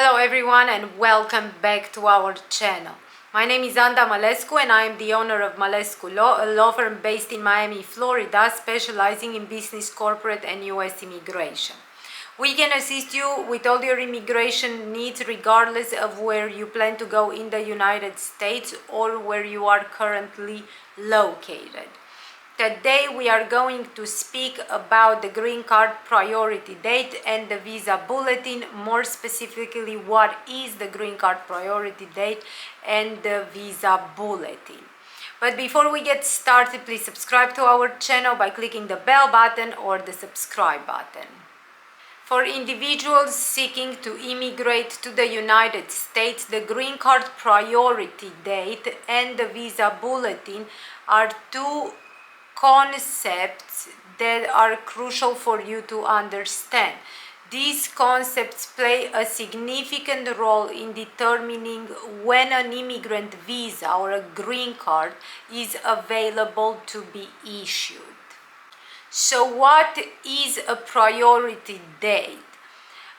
Hello everyone and welcome back to our channel. My name is Malescu and I am the owner of Malescu Law, a law firm based in Miami, Florida, specializing in business, corporate and US immigration. We can assist you with all your immigration needs regardless of where you plan to go in the United States or where you are currently located. Today we are going to speak about the green card priority date and the Visa Bulletin, more specifically what is the green card priority date and the Visa Bulletin. But before we get started, please subscribe to our channel by clicking the bell button or the subscribe button. For individuals seeking to immigrate to the United States, the green card priority date and the Visa Bulletin are two concepts that are crucial for you to understand. These concepts play a significant role in determining when an immigrant visa or a green card is available to be issued. So what is a priority date?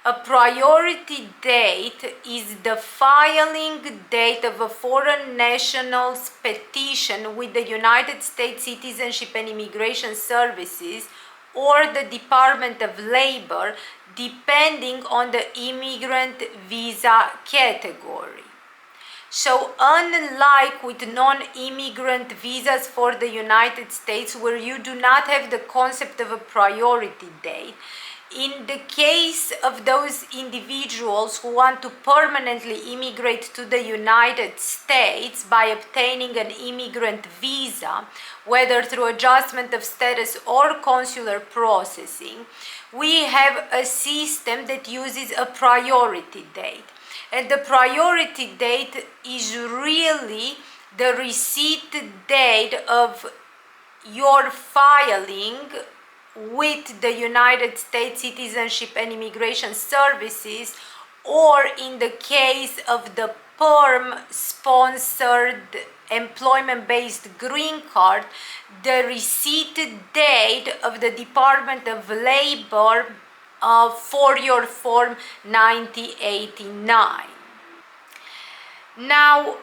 A priority date is the filing date of a foreign national's petition with the United States Citizenship and Immigration Services or the Department of Labor, depending on the immigrant visa category. So unlike with non-immigrant visas for the United States, where you do not have the concept of a priority date, in the case of those individuals who want to permanently immigrate to the United States by obtaining an immigrant visa, whether through adjustment of status or consular processing, we have a system that uses a priority date. And the priority date is really the receipt date of your filing with the United States Citizenship and Immigration Services, or in the case of the PERM-sponsored employment-based green card, the receipt date of the Department of Labor for your Form 9089. Now,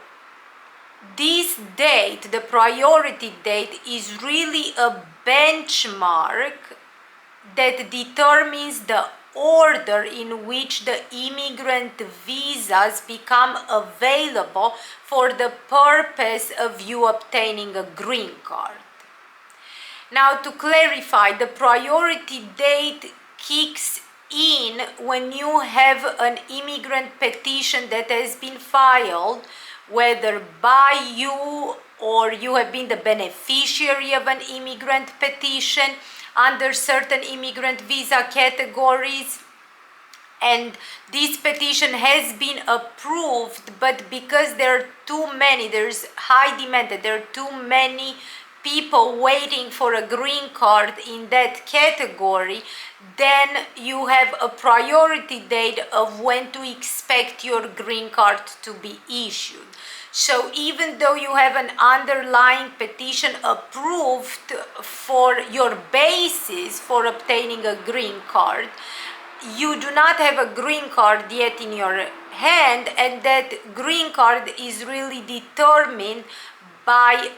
this date, the priority date, is really a benchmark that determines the order in which the immigrant visas become available for the purpose of you obtaining a green card. Now, to clarify, the priority date kicks in when you have an immigrant petition that has been filed, whether by you or you have been the beneficiary of an immigrant petition under certain immigrant visa categories, and this petition has been approved, but because there are too many, there's high demand, that there are too many people waiting for a green card in that category, then you have a priority date of when to expect your green card to be issued. So even though you have an underlying petition approved for your basis for obtaining a green card, you do not have a green card yet in your hand, and that green card is really determined by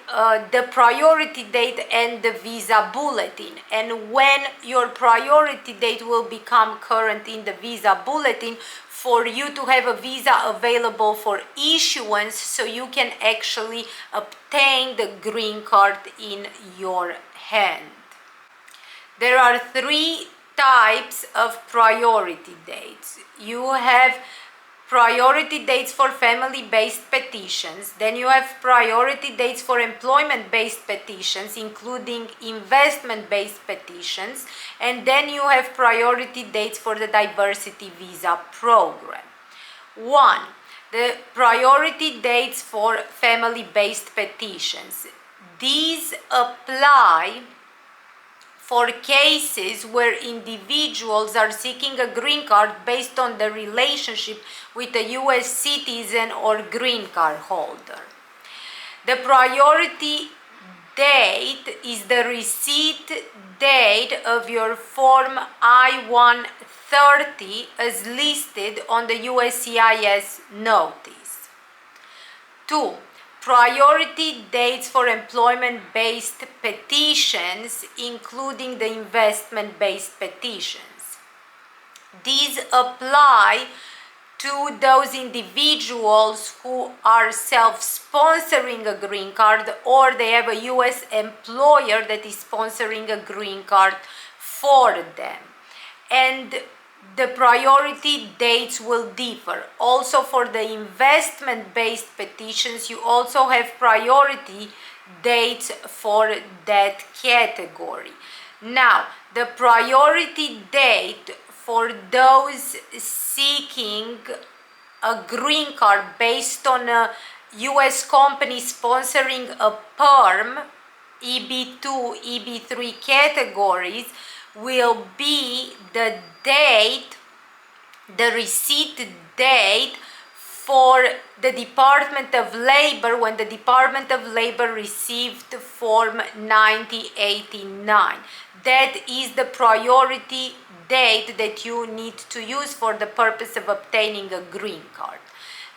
the priority date and the Visa Bulletin. And when your priority date will become current in the Visa Bulletin, for you to have a visa available for issuance, so you can actually obtain the green card in your hand. There are three types of priority dates. You have priority dates for family-based petitions, then you have priority dates for employment-based petitions, including investment-based petitions, and then you have priority dates for the diversity visa program. 1. The priority dates for family-based petitions. These apply for cases where individuals are seeking a green card based on the relationship with a U.S. citizen or green card holder. The priority date is the receipt date of your Form I-130 30 as listed on the USCIS notice. 2. Priority dates for employment-based petitions, including the investment-based petitions. These apply to those individuals who are self-sponsoring a green card, or they have a US employer that is sponsoring a green card for them. And the priority dates will differ. Also for the investment-based petitions, you also have priority dates for that category. Now, the priority date for those seeking a green card based on a US company sponsoring a PERM, EB2, EB3 categories will be the date, the receipt date for the Department of Labor when the Department of Labor received Form 9089. That is the priority date that you need to use for the purpose of obtaining a green card.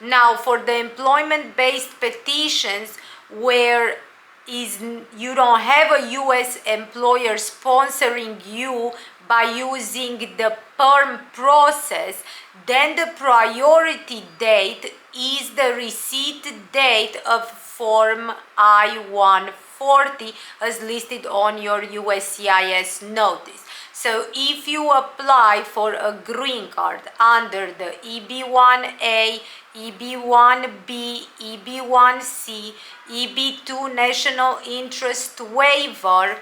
Now, for the employment-based petitions where you don't have a US employer sponsoring you by using the PERM process, then the priority date is the receipt date of Form I-140 as listed on your USCIS notice. So if you apply for a green card under the EB1A, EB1B, EB1C, EB2 National Interest Waiver,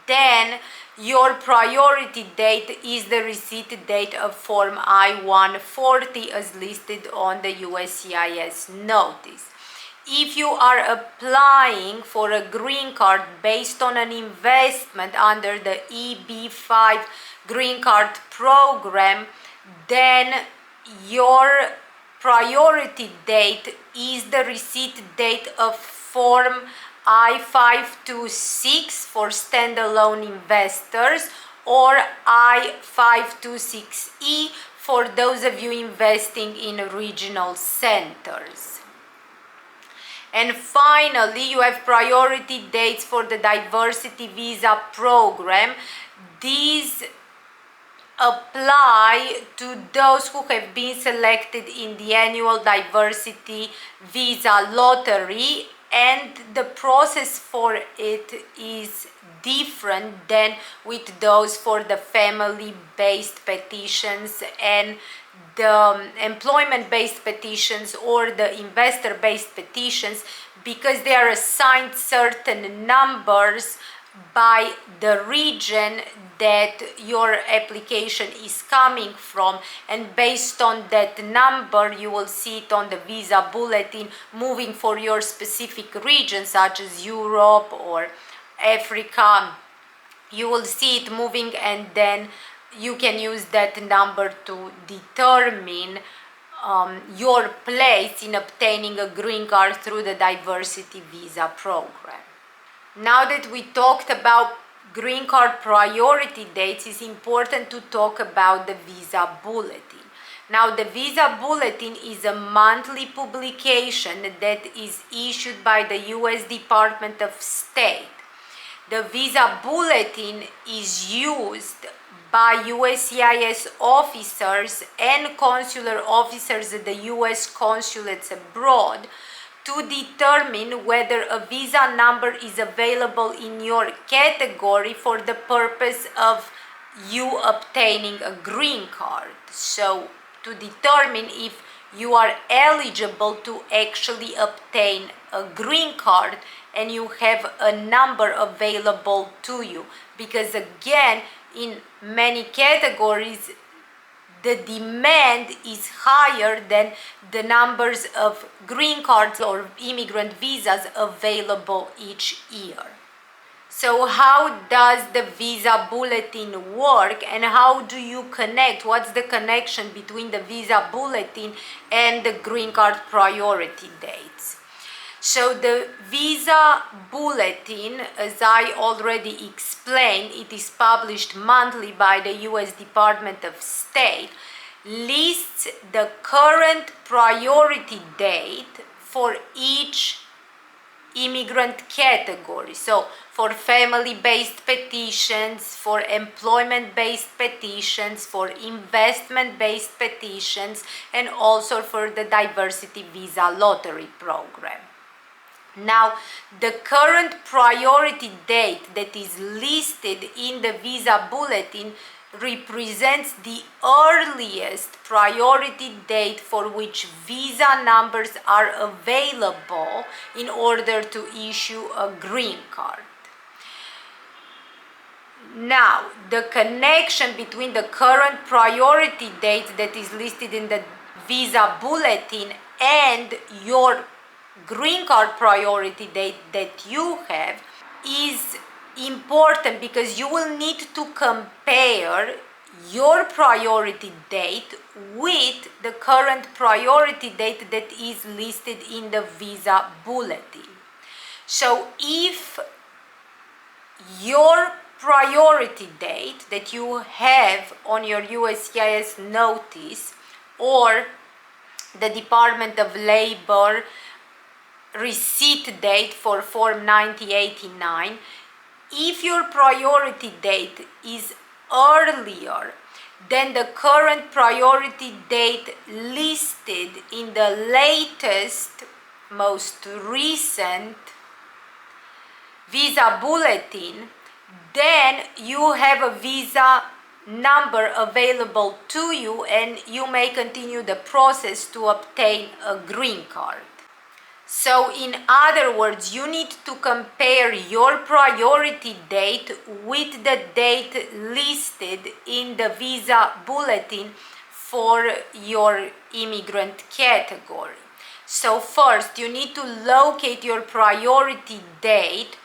then your priority date is the receipt date of Form I-140 as listed on the USCIS notice. If you are applying for a green card based on an investment under the EB5 green card program, then your priority date is the receipt date of Form I-526 for standalone investors, or I-526E for those of you investing in regional centers. And finally, you have priority dates for the diversity visa program. These apply to those who have been selected in the annual diversity visa lottery, and the process for it is different than with those for the family-based petitions and the employment-based petitions or the investor-based petitions, because they are assigned certain numbers by the region that your application is coming from, and based on that number you will see it on the Visa Bulletin moving for your specific region, such as Europe or Africa. You will see it moving, and then you can use that number to determine your place in obtaining a green card through the diversity visa program. Now that we talked about green card priority dates, it's important to talk about the Visa Bulletin. Now, the Visa Bulletin is a monthly publication that is issued by the U.S. Department of State. The Visa Bulletin is used by USCIS officers and consular officers at the U.S. consulates abroad to determine whether a visa number is available in your category for the purpose of you obtaining a green card. So, to determine if you are eligible to actually obtain a green card and you have a number available to you. Because again, in many categories, the demand is higher than the numbers of green cards or immigrant visas available each year. So how does the Visa Bulletin work, and how do you connect? What's the connection between the Visa Bulletin and the green card priority dates? So the Visa Bulletin, as I already explained, it is published monthly by the US Department of State, lists the current priority date for each immigrant category. So for family-based petitions, for employment-based petitions, for investment-based petitions, and also for the diversity visa lottery program. Now, the current priority date that is listed in the Visa Bulletin represents the earliest priority date for which visa numbers are available in order to issue a green card. Now, the connection between the current priority date that is listed in the Visa Bulletin and your green card priority date that you have is important, because you will need to compare your priority date with the current priority date that is listed in the Visa Bulletin. So if your priority date that you have on your USCIS notice or the Department of Labor receipt date for Form 9089, if your priority date is earlier than the current priority date listed in the latest, most recent Visa Bulletin, then you have a visa number available to you and you may continue the process to obtain a green card. So in other words, you need to compare your priority date with the date listed in the Visa Bulletin for your immigrant category. So first, you need to locate your priority date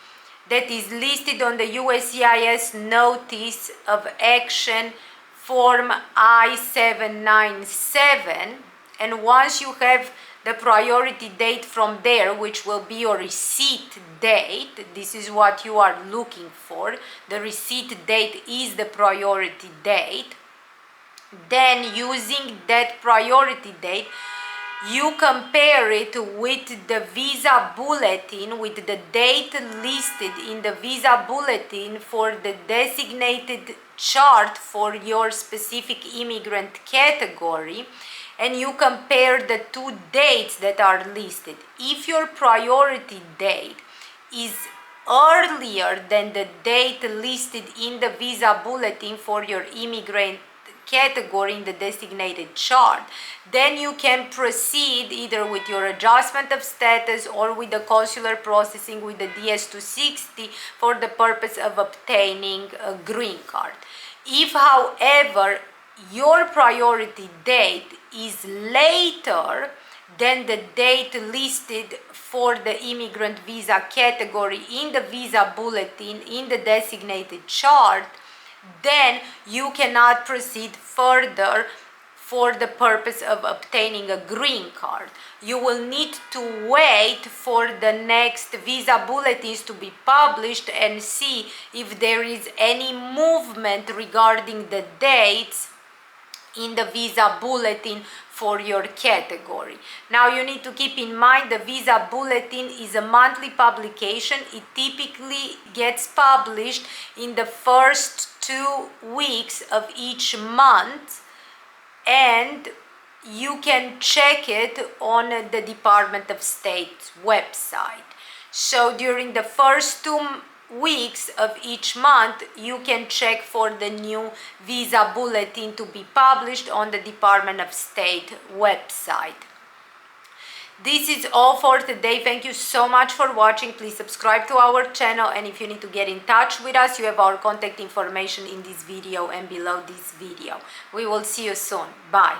that is listed on the USCIS Notice of Action Form I-797, and once you have the priority date from there, which will be your receipt date, this is what you are looking for, the receipt date is the priority date, then using that priority date, you compare it with the Visa Bulletin, with the date listed in the Visa Bulletin for the designated chart for your specific immigrant category, and you compare the two dates that are listed. If your priority date is earlier than the date listed in the Visa Bulletin for your immigrant category in the designated chart, then you can proceed either with your adjustment of status or with the consular processing with the DS-260 for the purpose of obtaining a green card. If, however, your priority date is later than the date listed for the immigrant visa category in the Visa Bulletin in the designated chart, then you cannot proceed further for the purpose of obtaining a green card. You will need to wait for the next Visa Bulletins to be published and see if there is any movement regarding the dates in the Visa Bulletin for your category. Now you need to keep in mind the Visa Bulletin is a monthly publication. It typically gets published in the first 2 weeks of each month, and you can check it on the Department of State's website. So during the first 2 weeks of each month, you can check for the new Visa Bulletin to be published on the Department of State website. This is all for today. Thank you so much for watching. Please subscribe to our channel, and if you need to get in touch with us, you have our contact information in this video and below this video. We will see you soon. Bye.